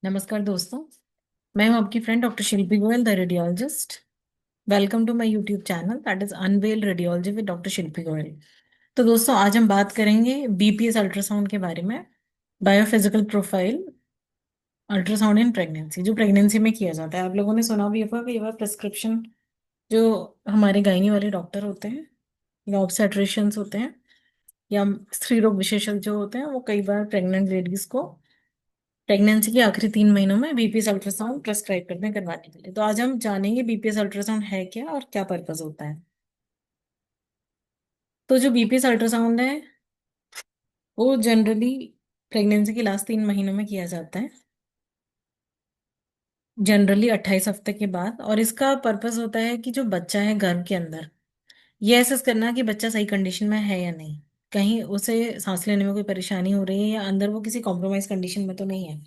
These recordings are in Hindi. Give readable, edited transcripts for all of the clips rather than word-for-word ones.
नमस्कार दोस्तों। मैं हूं आपकी friend doctor Shilpi Goyal the radiologist. Welcome to my YouTube channel that is Unveil Radiology with doctor Shilpi Goyal. तो दोस्तों आज हम बात करेंगे बीपीएस अल्ट्रासाउंड के बारे में। Biophysical profile ultrasound in pregnancy, जो प्रेगनेंसी में किया जाता है। आप लोगों ने सुना भी होगा कि यह प्रिस्क्रिप्शन जो हमारे गायनी वाले डॉक्टर होते हैं या ऑब्स्टेट्रिशियंस होते हैं या स्त्री रोग विशेषज्ञ जो होते हैं, वो कई बार प्रेग्नेंट लेडीज को प्रेगनेंसी के आखिरी 3 महीनों में बीपीएस अल्ट्रासाउंड प्रेस्क्राइब करते हैं करवाने के लिए। तो आज हम जानेंगे बीपीएस अल्ट्रासाउंड है क्या और क्या पर्पस होता है। तो जो बीपीएस अल्ट्रासाउंड है वो जनरली प्रेगनेंसी के लास्ट 3 महीनों में किया जाता है, जनरली 28 हफ्ते के बाद। और इसका पर्पस होता है कि जो बच्चा है गर्भ के अंदर, ये असेस करना कि बच्चा सही कंडीशन में है या नहीं, कहीं उसे सांस लेने में कोई परेशानी हो रही है या अंदर वो किसी कॉम्प्रोमाइज कंडीशन में तो नहीं है।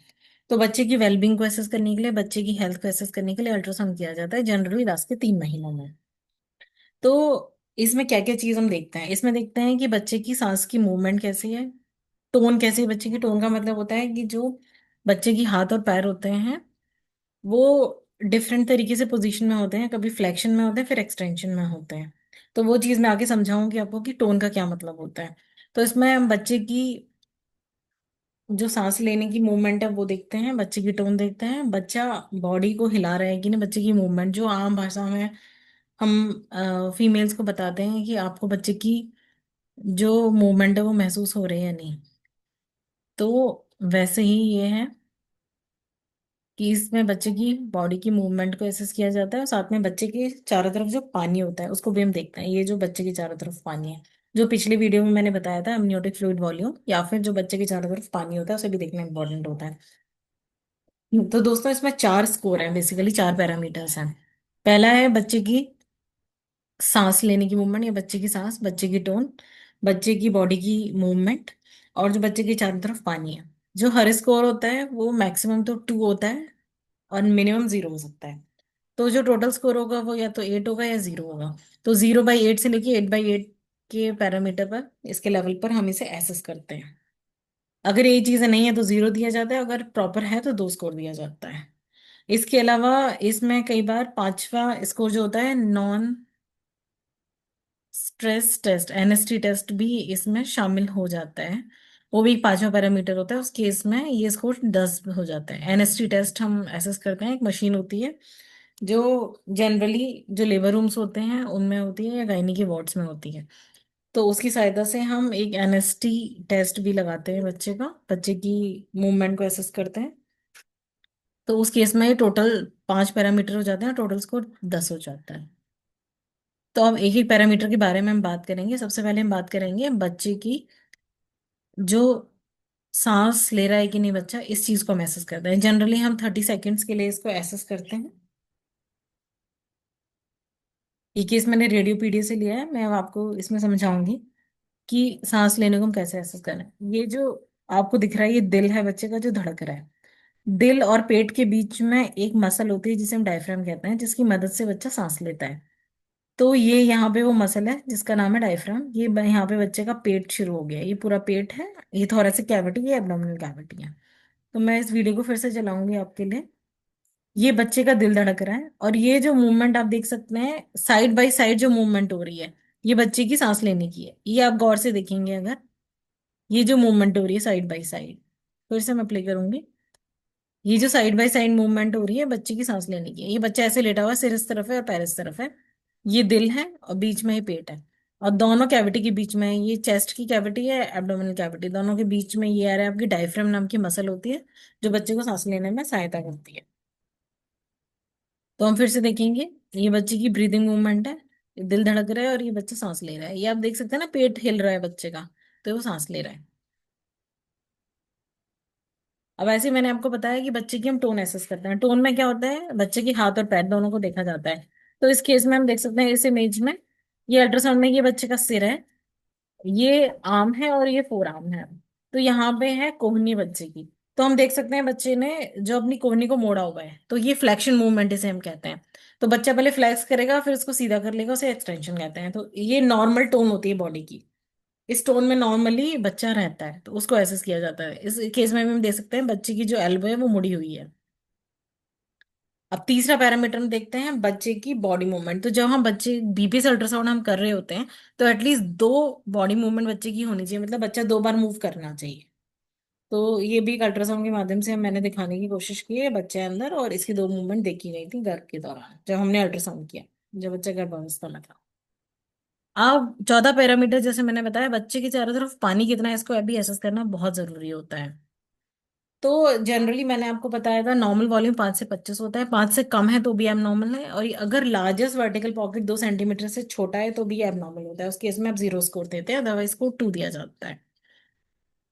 तो बच्चे की वेलबींग को एसेस करने के लिए, बच्चे की हेल्थ को एसेस करने के लिए अल्ट्रासाउंड किया जाता है, जनरली लास्ट के 3 महीनों में। तो इसमें क्या क्या चीज हम देखते हैं, इसमें देखते हैं कि बच्चे की सांस की मूवमेंट कैसी है, टोन कैसी है। बच्चे की टोन का मतलब होता है कि जो बच्चे की हाथ और पैर होते हैं वो डिफरेंट तरीके से पोजीशन में होते हैं, कभी फ्लेक्शन में होते हैं फिर एक्सटेंशन में होते हैं। तो वो चीज मैं आगे समझाऊंगी आपको कि टोन का क्या मतलब होता है। तो इसमें हम बच्चे की जो सांस लेने की मूवमेंट है वो देखते हैं, बच्चे की टोन देखते हैं, बच्चा बॉडी को हिला रहा है कि नहीं, बच्चे की मूवमेंट जो आम भाषा में हम फीमेल्स को बताते हैं कि आपको बच्चे की जो मूवमेंट है वो महसूस हो रही है या नहीं। तो वैसे ही ये है कि इसमें बच्चे की बॉडी की मूवमेंट को एसेस किया जाता है और साथ में बच्चे के चारों तरफ जो पानी होता है उसको भी हम देखते हैं। ये जो बच्चे के चारों तरफ पानी है, जो पिछली वीडियो में मैंने बताया था अमनियोटिक फ्लूइड वॉल्यूम, या फिर जो बच्चे के चारों तरफ पानी होता है उसे भी देखना इंपॉर्टेंट होता है। तो दोस्तों इसमें 4 स्कोर हैं, बेसिकली 4 पैरामीटर्स हैं। पहला है बच्चे की सांस लेने की मूवमेंट, या बच्चे की सांस, बच्चे की टोन, बच्चे की बॉडी की मूवमेंट, और जो बच्चे के चारों तरफ पानी है। जो हर स्कोर होता है वो मैक्सिमम तो 2 होता है और मिनिमम 0 हो सकता है। तो जो टोटल स्कोर होगा वो या तो 8 होगा या 0 होगा। तो 0/8 से लेके 8/8 के पैरामीटर पर, इसके लेवल पर हम इसे एसेस करते हैं। अगर ये चीजें नहीं है तो 0 दिया जाता है, अगर प्रॉपर है तो 2 स्कोर दिया जाता है। इसके अलावा इसमें कई बार पांचवा स्कोर जो होता है non stress test, NST test भी इसमें शामिल हो जाता है। वो भी एक पांचवा पैरामीटर होता है, उस केस में ये स्कोर 10 हो जाता है। एनएसटी टेस्ट हम एसेस करते हैं, एक मशीन होती है जो जनरली जो लेबर रूम्स होते हैं उनमें होती है या गायनी के वार्ड्स में होती है। तो उसकी सहायता से हम एक एनएसटी टेस्ट भी लगाते हैं बच्चे का, बच्चे की मूवमेंट को एसेस करते हैं। तो उस केस में ये टोटल 5 पैरामीटर हो जाते हैं, टोटल स्कोर 10 हो जाता है। तो अब एक एक पैरामीटर के बारे में हम बात करेंगे। सबसे पहले हम बात करेंगे बच्चे की जो सांस ले रहा है कि नहीं बच्चा, इस चीज को हम एसेस करते हैं। जनरली हम 30 सेकेंड्स के लिए इसको एसेस करते हैं। ये केस मैंने रेडियोपीडिया से लिया है, मैं अब आपको इसमें समझाऊंगी कि सांस लेने को हम कैसे एसेस करें। ये जो आपको दिख रहा है ये दिल है बच्चे का जो धड़क रहा है। दिल और पेट के बीच में एक मसल होती है जिसे हम डायफ्राम कहते हैं, जिसकी मदद से बच्चा सांस लेता है। तो ये यहाँ पे वो मसल है जिसका नाम है डायफ्राम। ये यहाँ पे बच्चे का पेट शुरू हो गया, ये पूरा पेट है, ये थोरेसिक कैविटी, ये एब्डोमिनल कैविटी है। तो मैं इस वीडियो को फिर से चलाऊंगी आपके लिए। ये बच्चे का दिल धड़क रहा है और ये जो मूवमेंट आप देख सकते हैं साइड बाय साइड जो मूवमेंट हो रही है, ये बच्चे की सांस लेने की है। ये आप गौर से देखेंगे अगर, ये जो मूवमेंट हो रही है साइड बाय साइड, फिर से मैं प्ले करूंगी। ये जो साइड बाय साइड मूवमेंट हो रही है बच्चे की सांस लेने की है। ये बच्चा ऐसे लेटा हुआ है, सिर इस तरफ है और पैर इस तरफ है। ये दिल है और बीच में ये पेट है, और दोनों कैविटी के बीच में ये चेस्ट की कैविटी है, एब्डोमिनल कैविटी, दोनों के बीच में ये आ रहा है आपकी डायफ्राम नाम की मसल होती है जो बच्चे को सांस लेने में सहायता करती है। तो हम फिर से देखेंगे, ये बच्चे की ब्रीदिंग मूवमेंट है, ये दिल धड़क रहा है और ये बच्चा सांस ले रहा है। ये आप देख सकते हैं ना, पेट हिल रहा है बच्चे का, तो वो सांस ले रहा है। अब ऐसे ही मैंने आपको बताया कि बच्चे की हम टोन एसेस करते हैं। टोन में क्या होता है, बच्चे की हाथ और पैर दोनों को देखा जाता है। तो इस केस में हम देख सकते हैं इस इमेज में, ये अल्ट्रासाउंड में ये बच्चे का सिर है, ये आर्म है और ये फोर आर्म है। तो यहाँ पे है कोहनी बच्चे की। तो हम देख सकते हैं बच्चे ने जो अपनी कोहनी को मोड़ा हुआ है, तो ये फ्लेक्शन मूवमेंट इसे हम कहते हैं। तो बच्चा पहले फ्लेक्स करेगा फिर उसको सीधा कर लेगा, उसे एक्सटेंशन कहते हैं। तो ये नॉर्मल टोन होती है बॉडी की। स्टोन में नॉर्मली बच्चा रहता है तो उसको एसेस किया जाता है। इस केस में भी हम देख सकते हैं बच्चे की जो एल्बो है वो मुड़ी हुई है। अब तीसरा पैरामीटर हम देखते हैं बच्चे की बॉडी मूवमेंट। तो जब हम बच्चे बीपी से अल्ट्रासाउंड हम कर रहे होते हैं तो एटलीस्ट दो बॉडी मूवमेंट बच्चे की होनी चाहिए, मतलब बच्चा दो बार मूव करना चाहिए। तो ये भी एक अल्ट्रासाउंड के माध्यम से मैंने दिखाने की कोशिश की है बच्चे अंदर, और इसकी दो मूवमेंट देखी गई थी गर्भ के दौरान जब हमने अल्ट्रासाउंड किया, जब बच्चा गर्भावस्था में था। अब चौथा पैरामीटर जैसे मैंने बताया, बच्चे के चारों तरफ पानी कितना है इसको अभी एसेस करना बहुत जरूरी होता है। तो जनरली मैंने आपको बताया था नॉर्मल वॉल्यूम 5 से 25 होता है, 5 से कम है तो भी एब नॉर्मल है, और अगर लार्जेस्ट वर्टिकल पॉकेट 2 सेंटीमीटर से छोटा है तो भी एब नॉर्मल होता है। उस केस में आप 0 स्कोर देते हैं, अदरवाइज स्कोर 2 दिया जाता है।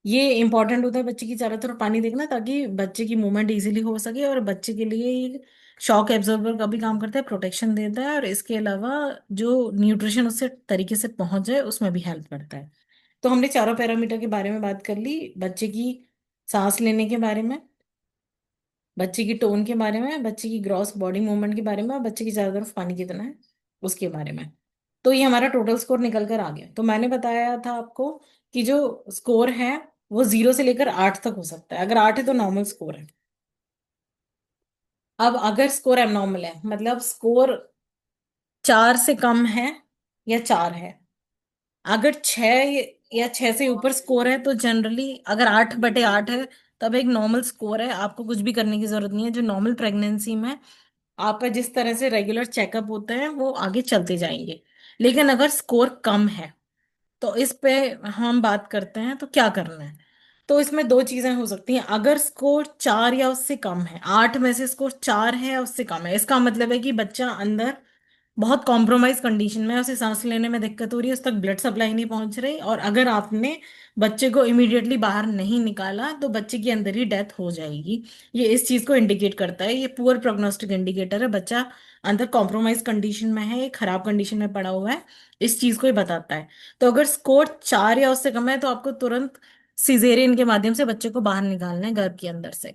ये इंपॉर्टेंट होता है बच्चे की चारों तरफ पानी देखना, ताकि बच्चे की मूवमेंट इजीली हो सके, और बच्चे के लिए ये शॉक एब्जॉर्बर का भी काम करता है, प्रोटेक्शन देता है, और इसके अलावा जो न्यूट्रिशन उससे तरीके से पहुंच जाए उसमें भी हेल्प करता है। तो हमने चारों पैरामीटर के बारे में बात कर ली, बच्चे की सांस लेने के बारे में, बच्चे की टोन के बारे में, बच्चे की ग्रॉस बॉडी मूवमेंट के बारे में, और बच्चे की चारों तरफ पानी कितना है उसके बारे में। तो ये हमारा टोटल स्कोर निकल कर आ गया। तो मैंने बताया था आपको कि जो स्कोर है वो 0 से लेकर 8 तक हो सकता है। अगर 8 है तो नॉर्मल स्कोर है। अब अगर स्कोर एबनॉर्मल है, मतलब स्कोर 4 से कम है या 4 है, अगर 6 या 6 से ऊपर स्कोर है तो जनरली, अगर 8/8 है तब एक नॉर्मल स्कोर है, आपको कुछ भी करने की जरूरत नहीं है। जो नॉर्मल प्रेगनेंसी में आपका जिस तरह से रेगुलर चेकअप होता है वो आगे चलते जाएंगे। लेकिन अगर स्कोर कम है तो इस पे हम बात करते हैं तो क्या करना है। तो इसमें दो चीजें हो सकती हैं। अगर स्कोर 4 या उससे कम है, 8 में से स्कोर 4 है या उससे कम है, इसका मतलब है कि बच्चा अंदर बहुत कॉम्प्रोमाइज कंडीशन में है, उसे सांस लेने में दिक्कत हो रही है, उस तक ब्लड सप्लाई नहीं पहुंच रही, और अगर आपने बच्चे को इमीडिएटली बाहर नहीं निकाला तो बच्चे की अंदर ही डेथ हो जाएगी। ये इस चीज को इंडिकेट करता है, ये पुअर प्रोग्नोस्टिक इंडिकेटर है, बच्चा अंदर कॉम्प्रोमाइज कंडीशन में है, एक खराब कंडीशन में पड़ा हुआ है, इस चीज को ही बताता है। तो अगर स्कोर 4 या उससे कम है तो आपको तुरंत सिजेरियन के माध्यम से बच्चे को बाहर निकालना है गर्भ के अंदर से।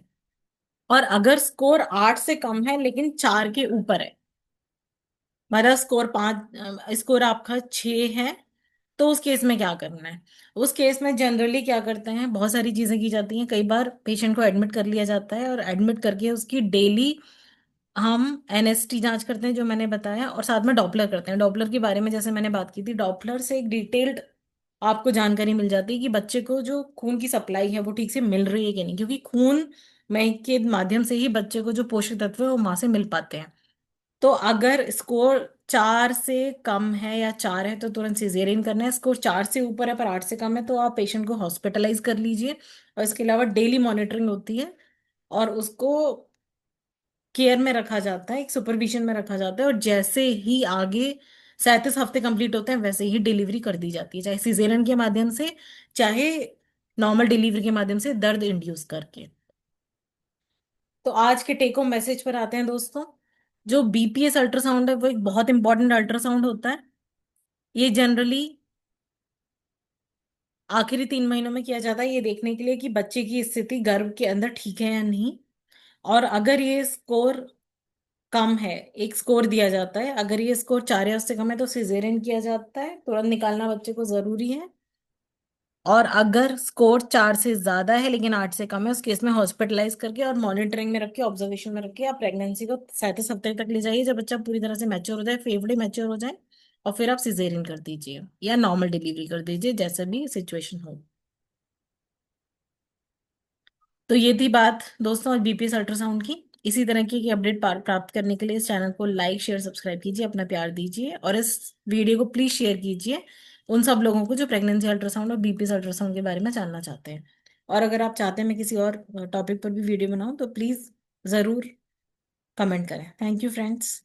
और अगर स्कोर 8 से कम है लेकिन 4 के ऊपर है, मतलब स्कोर आपका 6 है, तो उस केस में क्या करना है। उस केस में जनरली क्या करते हैं, बहुत सारी चीजें की जाती हैं। कई बार पेशेंट को एडमिट कर लिया जाता है, और एडमिट करके उसकी डेली हम एनएसटी जांच करते हैं जो मैंने बताया, और साथ में डॉपलर करते हैं। डॉपलर के बारे में जैसे मैंने बात की थी, डॉपलर से एक डिटेल्ड आपको जानकारी मिल जाती है कि बच्चे को जो खून की सप्लाई है वो ठीक से मिल रही है कि नहीं, क्योंकि खून में के माध्यम से ही बच्चे को जो पोषक तत्व है वो माँ से मिल पाते हैं। तो अगर स्कोर 4 से कम है या 4 है तो तुरंत सिजेरियन करना है। स्कोर 4 से ऊपर है पर 8 से कम है तो आप पेशेंट को हॉस्पिटलाइज कर लीजिए, और इसके अलावा डेली मॉनिटरिंग होती है, और उसको केयर में रखा जाता है, एक सुपरविजन में रखा जाता है, और जैसे ही आगे 37 हफ्ते कंप्लीट होते हैं वैसे ही डिलीवरी कर दी जाती है, चाहे सिजेरियन के माध्यम से, चाहे नॉर्मल डिलीवरी के माध्यम से दर्द इंड्यूस करके। तो आज के टेक होम मैसेज पर आते हैं दोस्तों। जो बीपीएस अल्ट्रासाउंड है वो एक बहुत इंपॉर्टेंट अल्ट्रासाउंड होता है। ये जनरली आखिरी 3 महीनों में किया जाता है, ये देखने के लिए कि बच्चे की स्थिति गर्भ के अंदर ठीक है या नहीं। और अगर ये स्कोर कम है, एक स्कोर दिया जाता है, अगर ये स्कोर 4 या उससे कम है तो सिजेरियन किया जाता है, तुरंत निकालना बच्चे को जरूरी है। और अगर स्कोर 4 से ज्यादा है लेकिन 8 से कम है, उस केस में हॉस्पिटलाइज करके और मॉनिटरिंग में रख के, ऑब्जर्वेशन में रख के आप प्रेगनेंसी को 37 हफ्ते तक ले जाइए, जब बच्चा पूरी तरह से मैच्योर हो जाए, फेफड़े मैच्योर हो जाए, और फिर आप सिजेरियन कर दीजिए या नॉर्मल डिलीवरी कर दीजिए, जैसे भी सिचुएशन हो। तो ये थी बात दोस्तों आज बीपीएस अल्ट्रासाउंड की। इसी तरह की अपडेट प्राप्त करने के लिए इस चैनल को लाइक शेयर सब्सक्राइब कीजिए, अपना प्यार दीजिए, और इस वीडियो को प्लीज शेयर कीजिए उन सब लोगों को जो प्रेगनेंसी अल्ट्रासाउंड और बीपीएस अल्ट्रासाउंड के बारे में जानना चाहते हैं। और अगर आप चाहते हैं मैं किसी और टॉपिक पर भी वीडियो बनाऊं तो प्लीज जरूर कमेंट करें। Thank you friends.